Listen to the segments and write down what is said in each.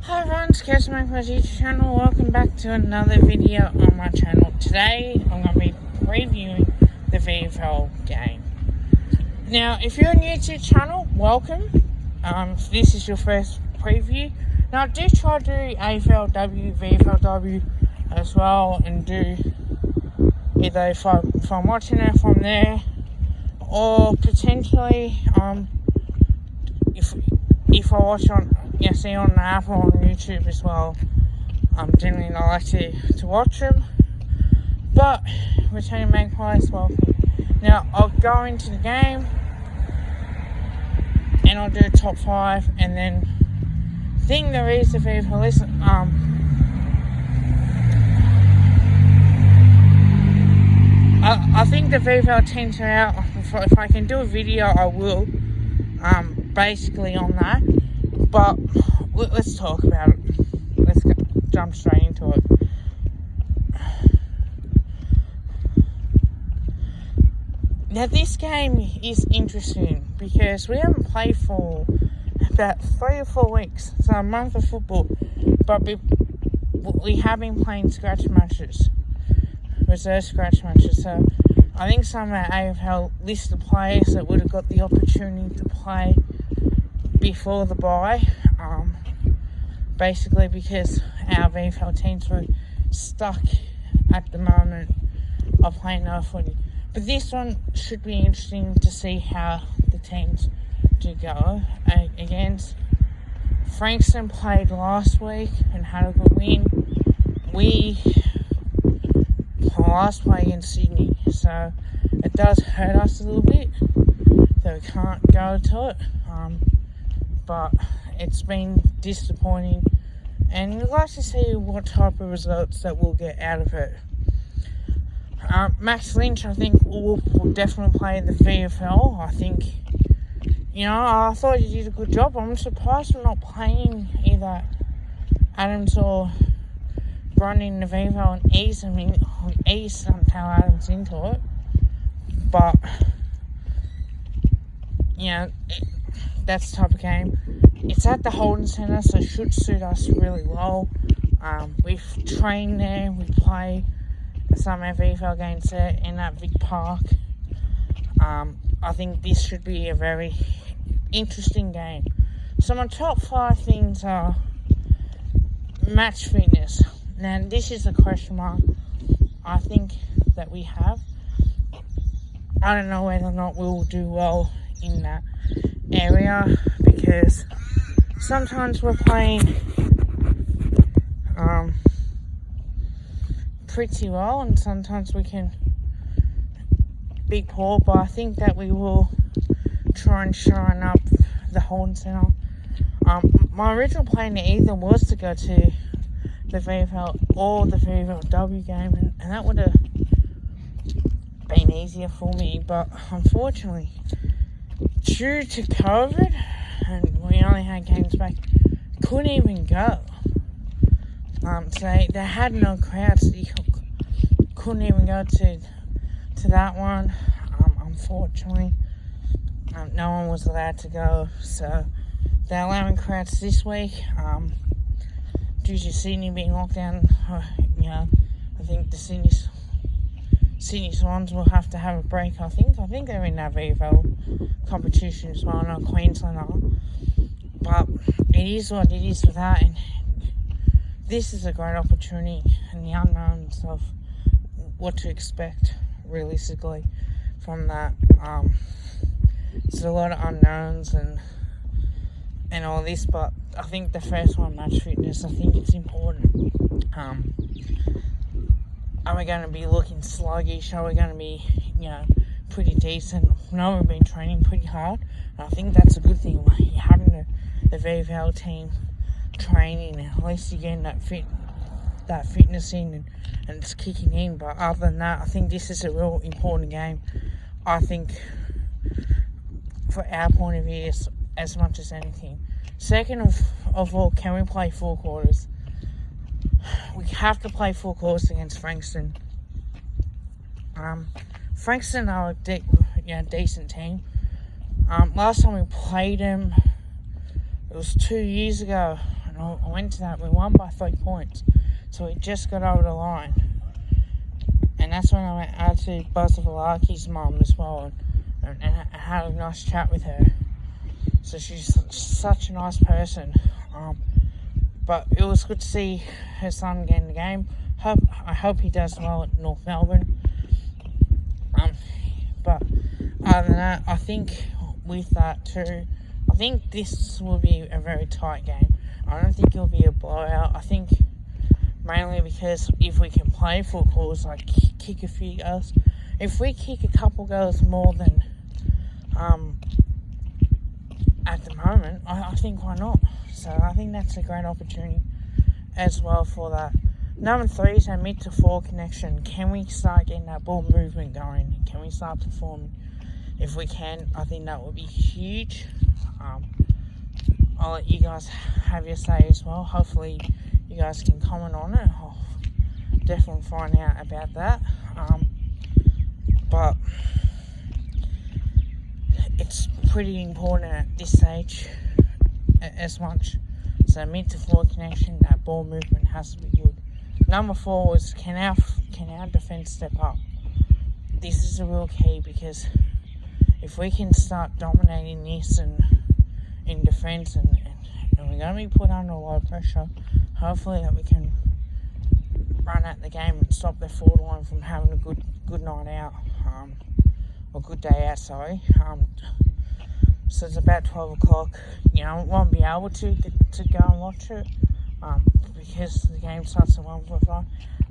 Hi everyone, it's Kirsten from my YouTube channel. Welcome back to another video on my channel. Today I'm going to be reviewing the VFL game. Now, if you're new to the channel, welcome. If this is your first preview. Now, I do try to do AFLW, VFLW as well, and do either if I'm watching it from there, or potentially if I watch on see on the app or on YouTube as well. Generally I like to watch them, but returning magpies, welcome. Now I'll go into the game and I'll do a top 5, and then thing there is the VFL listen. I think the VFL teams are out. If I can do a video, I will. Basically on that. But let's talk about it. Let's jump straight into it. Now this game is interesting because we haven't played for about 3 or 4 weeks, so a month of football, but we have been playing scratch matches, reserve scratch matches. So I think some of our AFL listed players that would have got the opportunity to play before the bye, basically because our VFL teams were stuck at the moment of playing no footy. But this one should be interesting to see how the teams do go. Against Frankston played last week and had a good win. We last play against Sydney, so it does hurt us a little bit that we can't go to it. But it's been disappointing, and we'd like to see what type of results that we'll get out of it. Max Lynch, I think, will definitely play in the VFL. I think, I thought he did a good job. I'm surprised we're not playing either Adams or Grundy in the VFL and ease Taylor Adams into it. But, that's the type of game. It's at the Holden Centre, so it should suit us really well. We've trained there, we play some of our VFL games there in that big park. I think this should be a very interesting game. So my top 5 things are match fitness. Now this is a question mark. I think that we have. I don't know whether or not we'll do well in that area, because sometimes we're playing pretty well and sometimes we can be poor, but I think that we will try and shine up the Holden Centre. My original plan either was to go to the VFL or the VFLW game, and that would have been easier for me, but unfortunately due to COVID, and we only had games back, couldn't even go. So they had no crowds, so you couldn't even go to that one. Unfortunately, no one was allowed to go, so they're allowing crowds this week. Due to Sydney being locked down, I think the Sydney Swans will have to have a break. I think they're in that VFL competition as well. I know Queensland are, but it is what it is with that. And this is a great opportunity, and the unknowns of what to expect realistically from that. There's a lot of unknowns and all this, but I think the first one, match fitness, I think it's important. Are we going to be looking sluggish? Are we going to be, pretty decent? No, we've been training pretty hard. And I think that's a good thing. You're having the VFL team training, at least you're getting that fitness in and it's kicking in. But other than that, I think this is a real important game. I think for our point of view, as much as anything. Second of all, can we play 4 quarters? We have to play 4 quarters against Frankston. Frankston are a decent team. Last time we played them, it was 2 years ago. And I went to that. We won by 3 points. So we just got over the line. And that's when I went out to Buzz Valaki's mum as well and had a nice chat with her. So she's such a nice person. But it was good to see her son get in the game. I hope he does well at North Melbourne. But other than that, I think with that too, I think this will be a very tight game. I don't think it'll be a blowout. I think mainly because if we can play football, it's like kick a few goals. If we kick a couple goals more than at the moment, I think why not? So I think that's a great opportunity as well for that. Number 3 is our mid to forward connection. Can we start getting that ball movement going? Can we start performing? If we can, I think that would be huge. I'll let you guys have your say as well. Hopefully you guys can comment on it. I'll definitely find out about that. But it's pretty important at this stage as much. So mid to forward connection, that ball movement has to be good. Number 4 was can our defence step up? This is a real key because if we can start dominating this and in defence and we're going to be put under a lot of pressure, hopefully that we can run at the game and stop their forward line from having a good night out, or good day out, sorry. So it's about 12 o'clock. I won't be able to go and watch it because the game starts at 1:45.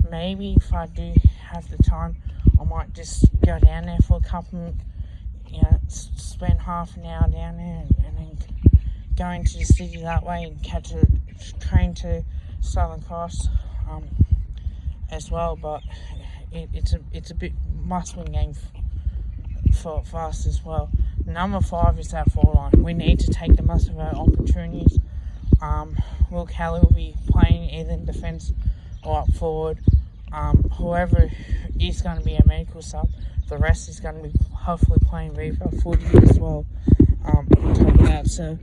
Maybe if I do have the time, I might just go down there for a couple, spend half an hour down there and then go into the city that way and catch a train to Southern Cross as well. But it's a bit must-win game for us as well. Number 5 is that forward line. We need to take the most of our opportunities. Will Kelly will be playing either in defence or up forward. Whoever is going to be a medical sub, the rest is going to be hopefully playing VFL footy as well. On top of that, so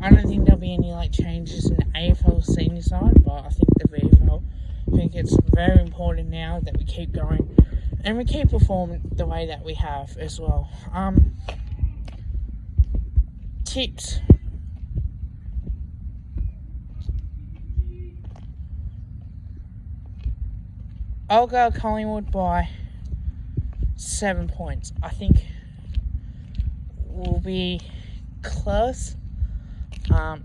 I don't think there'll be any changes in the AFL senior side, but I think the VFL, I think it's very important now that we keep going and we keep performing the way that we have as well. Tips. I'll go Collingwood by 7 points. I think we'll be close. I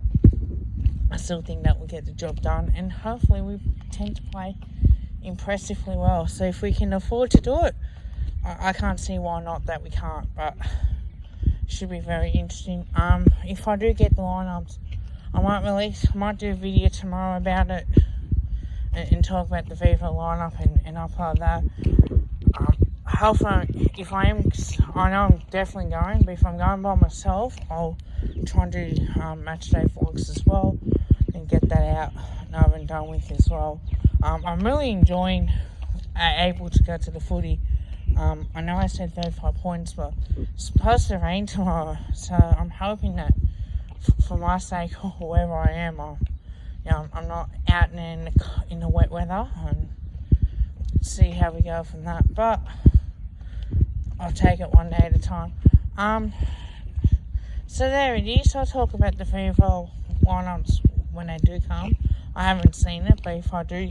still think that we'll get the job done, and hopefully we tend to play impressively well. So if we can afford to do it, I can't see why not that we can't, but should be very interesting. If I do get the lineups, I might do a video tomorrow about it and talk about the VFL lineup and upload that. Hopefully, I know I'm definitely going, but if I'm going by myself, I'll try and do match day vlogs as well and get that out over and done with as well. I'm really enjoying able to go to the footy. I know I said 35 points, but it's supposed to rain tomorrow, so I'm hoping that for my sake or wherever I am, I'm not out in the wet weather, and see how we go from that. But I'll take it one day at a time. So there it is. I'll talk about the VFL lineups when they do come. I haven't seen it, but if I do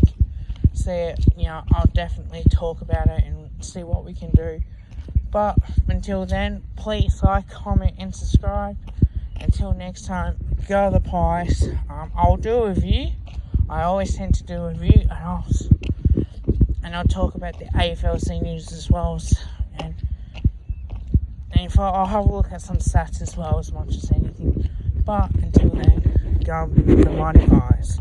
see it, I'll definitely talk about it and see what we can do. But until then, please like, comment and subscribe. Until next time, go the Pies. I'll do a review. I always tend to do a review, and I'll talk about the AFL seniors as well, and if I'll have a look at some stats as well as much as anything. But until then, go the Mighty Pies.